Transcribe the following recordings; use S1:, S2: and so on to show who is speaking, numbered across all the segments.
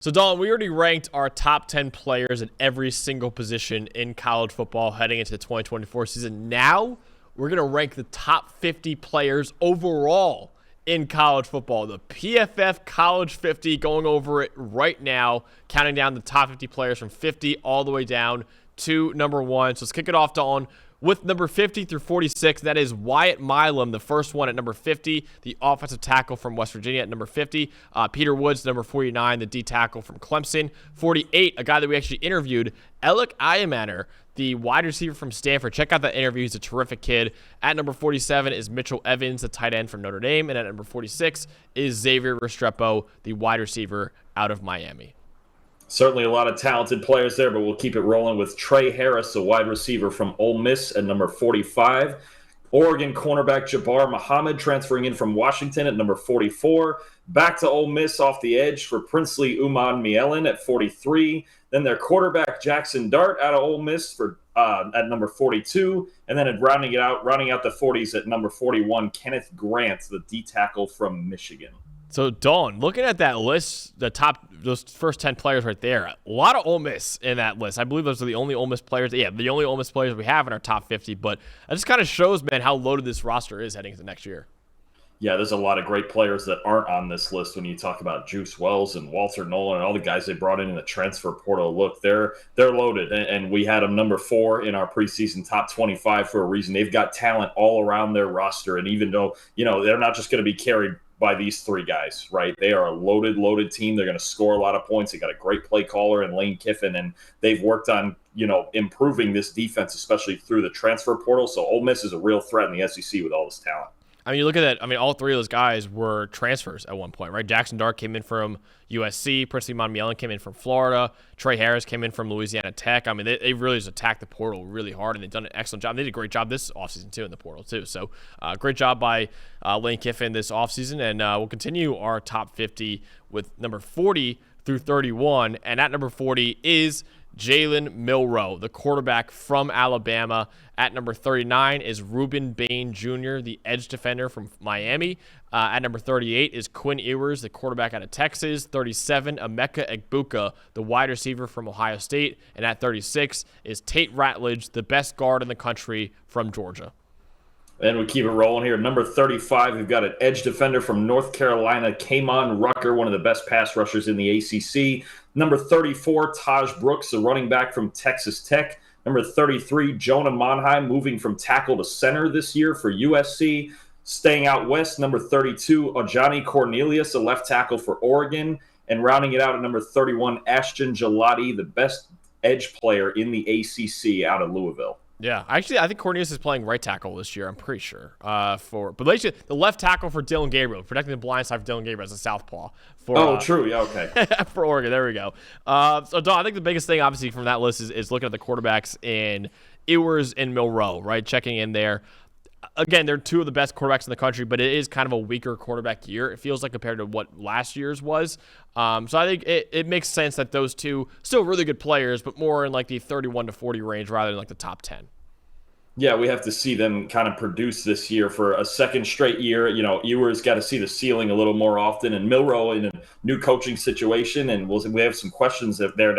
S1: So, Dalton, we already ranked our top 10 players at every single position in college football heading into the 2024 season. Now, we're going to rank the top 50 players overall in college football. The PFF College 50, going over it right now, counting down the top 50 players from 50 all the way down to number one. So, let's kick it off, Dalton, with number 50 through 46. That is Wyatt Milam, the first one at number 50, the offensive tackle from West Virginia at number 50. Peter Woods, number 49, the D tackle from Clemson. 48, a guy that we actually interviewed, Alec Iamaner, the wide receiver from Stanford. Check out that interview. He's a terrific kid. At number 47 is Mitchell Evans, the tight end from Notre Dame. And at number 46 is Xavier Restrepo, the wide receiver out of Miami.
S2: Certainly a lot of talented players there, but we'll keep it rolling with Trey Harris, the wide receiver from Ole Miss at number 45. Oregon cornerback Jabbar Muhammad transferring in from Washington at number 44. Back to Ole Miss off the edge for Princely Uman Mielen at 43. Then their quarterback Jackson Dart out of Ole Miss for at number 42. And then rounding out the 40s at number 41, Kenneth Grant, the D tackle from Michigan.
S1: So, Dawn, looking at that list, those first 10 players right there, a lot of Ole Miss in that list. I believe those are the only Ole Miss players. Yeah, the only Ole Miss players we have in our top 50. But it just kind of shows, man, how loaded this roster is heading into next year.
S2: Yeah, there's a lot of great players that aren't on this list when you talk about Juice Wells and Walter Nolan and all the guys they brought in the transfer portal. Look, they're loaded, and we had them number 4 in our preseason top 25 for a reason. They've got talent all around their roster, and even though, they're not just going to be carried by these 3 guys, right? They are a loaded team. They're going to score a lot of points. They got a great play caller in Lane Kiffin, and they've worked on, improving this defense, especially through the transfer portal. So Ole Miss is a real threat in the SEC with all this talent.
S1: I mean, you look at that. I mean, all 3 of those guys were transfers at one point, right? Jackson Dart came in from USC. Princely Uman Mielen came in from Florida. Trey Harris came in from Louisiana Tech. I mean, they really just attacked the portal really hard, and they've done an excellent job. They did a great job this offseason, too, in the portal, too. So, great job by Lane Kiffin this offseason. And we'll continue our top 50 with number 40 through 31. And at number 40 is Jalen Milroe, the quarterback from Alabama. At number 39 is Ruben Bain Jr., the edge defender from Miami. At number 38 is Quinn Ewers, the quarterback out of Texas. 37, Emeka Egbuka, the wide receiver from Ohio State. And at 36 is Tate Ratledge, the best guard in the country from Georgia.
S2: And we keep it rolling here. Number 35, we've got an edge defender from North Carolina, Kamon Rucker, one of the best pass rushers in the ACC. Number 34, Taj Brooks, the running back from Texas Tech. Number 33, Jonah Monheim, moving from tackle to center this year for USC. Staying out west, number 32, Ajani Cornelius, a left tackle for Oregon. And rounding it out at number 31, Ashton Gelati, the best edge player in the ACC out of Louisville.
S1: Yeah, actually, I think Cornelius is playing right tackle this year. I'm pretty sure. But actually, the left tackle for Dylan Gabriel, protecting the blind side for Dylan Gabriel as a southpaw.
S2: True. Yeah, okay.
S1: For Oregon, there we go. So, Don, I think the biggest thing, obviously, from that list is looking at the quarterbacks in Ewers and Milroe, right? Checking in there. Again, they're 2 of the best quarterbacks in the country, but it is kind of a weaker quarterback year, it feels like, compared to what last year's was. So I think it makes sense that those 2, still really good players, but more in like the 31 to 40 range rather than like the top 10.
S2: Yeah, we have to see them kind of produce this year for a second straight year. Ewers got to see the ceiling a little more often, and Milroe in a new coaching situation. And we have some questions down there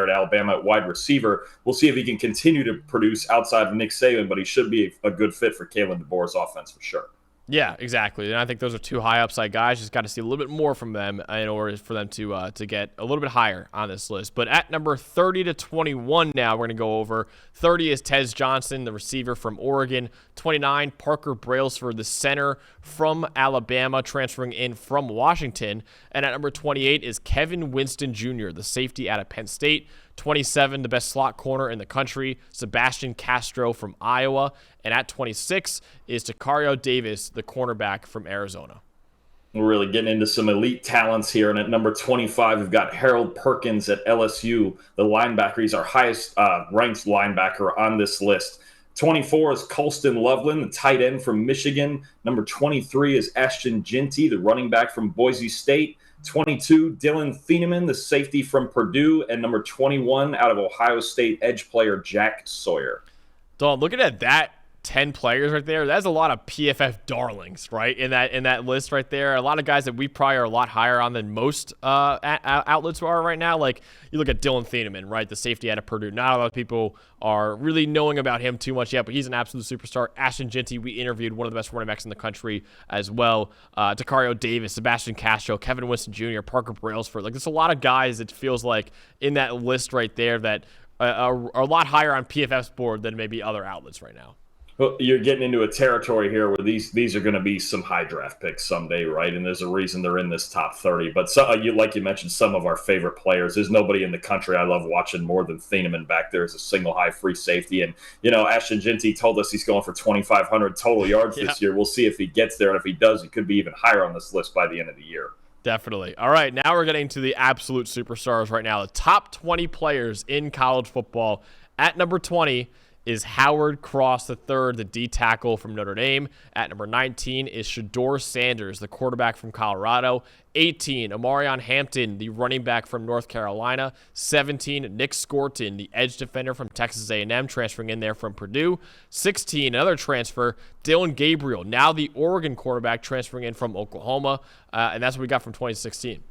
S2: at Alabama at wide receiver. We'll see if he can continue to produce outside of Nick Saban, but he should be a good fit for Kalen DeBoer's offense for sure.
S1: Yeah, exactly. And I think those are 2 high upside guys. Just got to see a little bit more from them in order for them to get a little bit higher on this list. But at number 30 to 21 now, we're going to go over. 30 is Tez Johnson, the receiver from Oregon. 29, Parker Brailsford, the center from Alabama, transferring in from Washington. And at number 28 is Kevin Winston Jr., the safety out of Penn State. 27, the best slot corner in the country, Sebastian Castro from Iowa. And at 26 is Takario Davis, the cornerback from Arizona.
S2: We're really getting into some elite talents here. And at number 25, we've got Harold Perkins at LSU, the linebacker. He's our highest ranked linebacker on this list. 24 is Colston Loveland, the tight end from Michigan. Number 23 is Ashton Ginty, the running back from Boise State. 22, Dylan Thieneman, the safety from Purdue. And number 21 out of Ohio State, edge player Jack Sawyer.
S1: Don, looking at that 10 players right there, that's a lot of PFF darlings, right? In that list right there. A lot of guys that we probably are a lot higher on than most outlets are right now. Like, you look at Dylan Thieneman, right? The safety out of Purdue. Not a lot of people are really knowing about him too much yet, but he's an absolute superstar. Ashton Jeanty, we interviewed, one of the best running backs in the country as well. Dakario Davis, Sebastian Castro, Kevin Winston Jr., Parker Brailsford. Like, there's a lot of guys, it feels like, in that list right there that are a lot higher on PFF's board than maybe other outlets right now.
S2: Well, you're getting into a territory here where these are going to be some high draft picks someday, right? And there's a reason they're in this top 30. But like you mentioned, some of our favorite players. There's nobody in the country I love watching more than Thieneman back there as a single high free safety. And, Ashton Jeanty told us he's going for 2,500 total yards this year. We'll see if he gets there. And if he does, he could be even higher on this list by the end of the year.
S1: Definitely. All right, now we're getting to the absolute superstars right now. The top 20 players in college football. At number 20 is Howard Cross III, the D tackle from Notre Dame. At number 19 is Shedeur Sanders, the quarterback from Colorado. 18, Omarion Hampton, the running back from North Carolina. 17, Nick Scorton, the edge defender from Texas A&M, transferring in there from Purdue. 16, another transfer, Dylan Gabriel, now the Oregon quarterback, transferring in from Oklahoma. And that's what we got from 2016.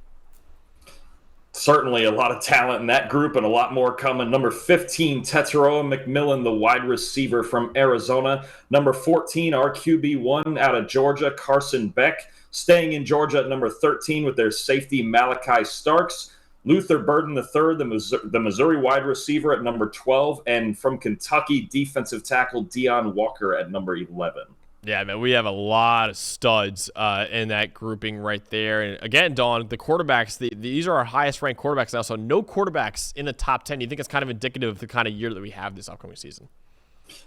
S2: Certainly a lot of talent in that group and a lot more coming. Number 15, Tetairoa McMillan, the wide receiver from Arizona. Number 14, our QB1 out of Georgia, Carson Beck. Staying in Georgia at number 13 with their safety, Malachi Starks. Luther Burden III, the Missouri wide receiver at number 12. And from Kentucky, defensive tackle Deion Walker at number 11.
S1: Yeah, man, we have a lot of studs in that grouping right there. And again, Dawn, the quarterbacks, these are our highest-ranked quarterbacks now, so no quarterbacks in the top 10. You think it's kind of indicative of the kind of year that we have this upcoming season?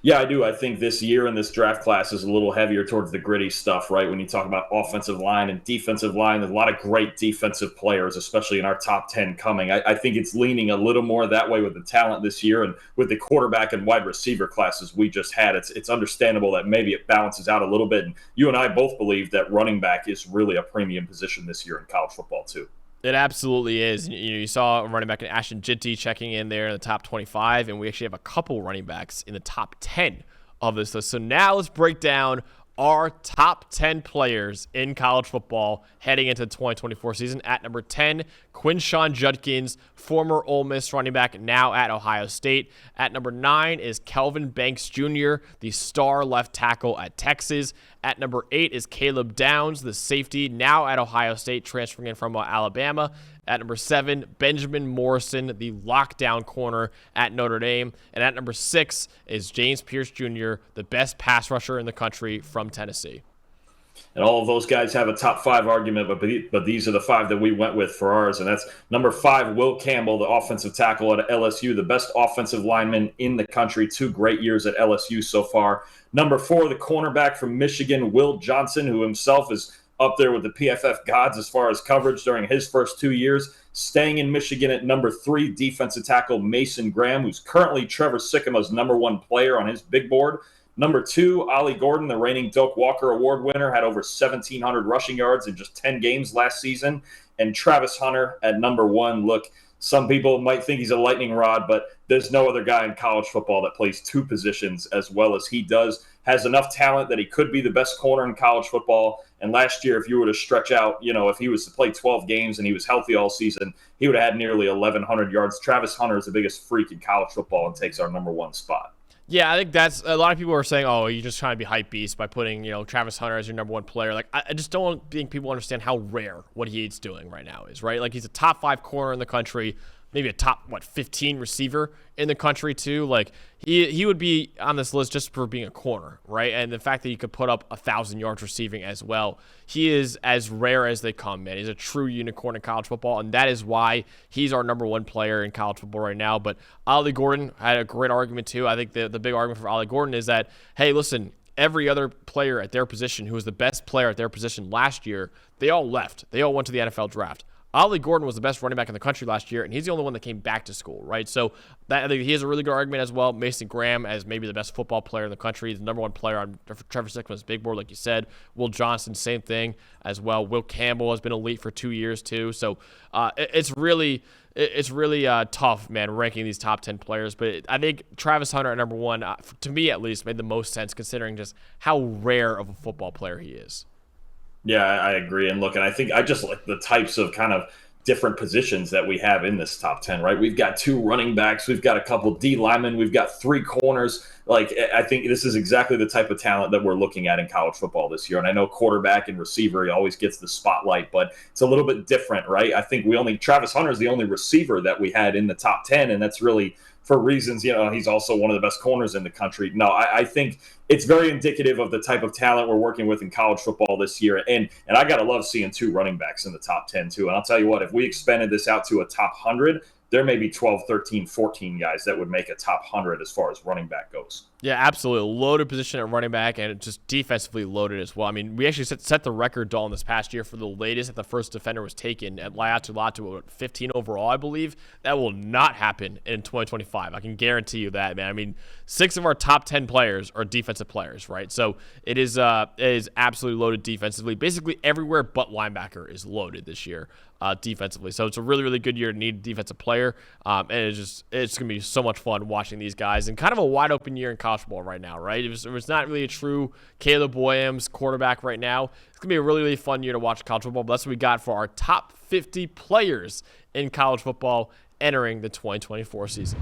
S2: Yeah, I do. I think this year in this draft class is a little heavier towards the gritty stuff, right? When you talk about offensive line and defensive line, there's a lot of great defensive players, especially in our top 10 coming. I think it's leaning a little more that way with the talent this year, and with the quarterback and wide receiver classes we just had, it's understandable that maybe it balances out a little bit. And you and I both believe that running back is really a premium position this year in college football too.
S1: It absolutely is. You saw a running back in Ashton Jeanty checking in there in the top 25, and we actually have a couple running backs in the top 10 of this list. So now let's break down our top 10 players in college football heading into the 2024 season. At number 10, Quinshon Judkins, former Ole Miss running back, now at Ohio State. At number 9 is Kelvin Banks Jr., the star left tackle at Texas. At number 8 is Caleb Downs, the safety, now at Ohio State, transferring in from Alabama. At number 7, Benjamin Morrison, the lockdown corner at Notre Dame. And at number 6 is James Pierce Jr., the best pass rusher in the country from Tennessee.
S2: And all of those guys have a top 5 argument, but these are the 5 that we went with for ours. And that's number 5, Will Campbell, the offensive tackle at LSU, the best offensive lineman in the country. 2 great years at LSU so far. Number 4, the cornerback from Michigan, Will Johnson, who himself is up there with the PFF gods as far as coverage during his first 2 years. Staying in Michigan at number 3, defensive tackle Mason Graham, who's currently Trevor Sycamores' number 1 player on his big board. Number 2, Ollie Gordon, the reigning Doak Walker Award winner, had over 1,700 rushing yards in just 10 games last season. And Travis Hunter at number 1. Look, some people might think he's a lightning rod, but there's no other guy in college football that plays 2 positions as well as he does. Has enough talent that he could be the best corner in college football. And last year, if you were to stretch out, if he was to play 12 games and he was healthy all season, he would have had nearly 1,100 yards. Travis Hunter is the biggest freak in college football and takes our number 1 spot.
S1: Yeah, I think that's a lot of people are saying, oh, you're just trying to be hype beast by putting, Travis Hunter as your number 1 player. Like, I just don't think people understand how rare what he's doing right now is, right? Like, he's a top 5 corner in the country, maybe a top, 15 receiver in the country too. Like, he would be on this list just for being a corner, right? And the fact that he could put up 1,000 yards receiving as well. He is as rare as they come, man. He's a true unicorn in college football, and that is why he's our number 1 player in college football right now. But Ollie Gordon had a great argument too. I think the big argument for Ollie Gordon is that, hey, listen, every other player at their position who was the best player at their position last year, they all left. They all went to the NFL draft. Ollie Gordon was the best running back in the country last year, and he's the only one that came back to school, right? So I think he has a really good argument as well. Mason Graham as maybe the best football player in the country. He's the number 1 player on Trevor Sycamores' big board, like you said. Will Johnson, same thing as well. Will Campbell has been elite for 2 years too. So it's really it's really tough, man, ranking these top 10 players. But I think Travis Hunter at number one, to me at least, made the most sense considering just how rare of a football player he is.
S2: Yeah, I agree. And look, and I think I just like the types of kind of different positions that we have in this top 10, right? We've got two running backs, we've got a couple D linemen, we've got three corners. Like, I think this is exactly the type of talent that we're looking at in college football this year. And I know quarterback and receiver, he always gets the spotlight, but it's a little bit different, right? I think Travis Hunter is the only receiver that we had in the top 10, and that's really for reasons, he's also one of the best corners in the country. No, I think it's very indicative of the type of talent we're working with in college football this year. And I got to love seeing two running backs in the top 10 too. And I'll tell you what, if we expanded this out to a top 100, there may be 12, 13, 14 guys that would make a top 100 as far as running back goes.
S1: Yeah, absolutely. Loaded position at running back, and just defensively loaded as well. I mean, we actually set the record, Dalton, this past year for the latest that the first defender was taken at Laiatu Latu, 15 overall, I believe. That will not happen in 2025. I can guarantee you that, man. I mean, 6 of our top 10 players are defensive players, right? So it is absolutely loaded defensively. Basically everywhere but linebacker is loaded this year defensively. So it's a really, really good year to need a defensive player. And it's going to be so much fun watching these guys, and kind of a wide open year in college football right now, right? It was not really a true Caleb Williams quarterback right now. It's going to be a really, really fun year to watch college football, but that's what we got for our top 50 players in college football entering the 2024 season.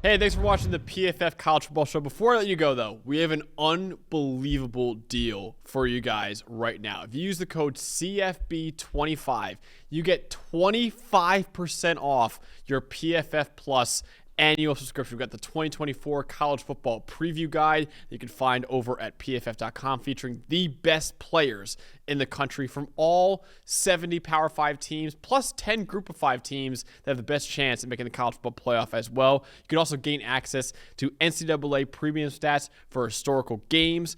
S1: Hey, thanks for watching the PFF College Football Show. Before I let you go, though, we have an unbelievable deal for you guys right now. If you use the code CFB25, you get 25% off your PFF Plus annual subscription. We've got the 2024 College Football Preview Guide that you can find over at pff.com, featuring the best players in the country from all 70 Power 5 teams, plus 10 Group of 5 teams that have the best chance at making the college football playoff as well. You can also gain access to NCAA premium stats for historical games,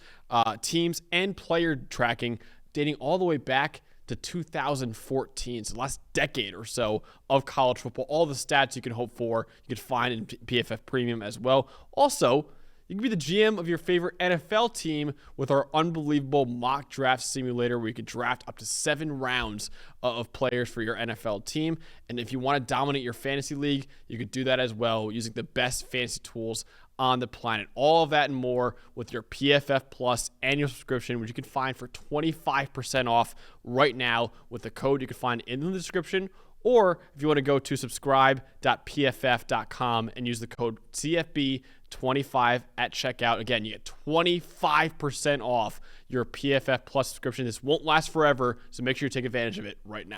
S1: teams, and player tracking dating all the way back to 2014, so the last decade or so of college football. All the stats you can hope for, you can find in PFF Premium as well. Also, you can be the GM of your favorite NFL team with our unbelievable mock draft simulator, where you can draft up to 7 rounds of players for your NFL team. And if you want to dominate your fantasy league, you can do that as well using the best fantasy tools on the planet. All of that and more with your PFF Plus annual subscription, which you can find for 25% off right now with the code you can find in the description. Or if you want to go to subscribe.pff.com and use the code CFB25 at checkout. Again, you get 25% off your PFF Plus subscription. This won't last forever, so make sure you take advantage of it right now.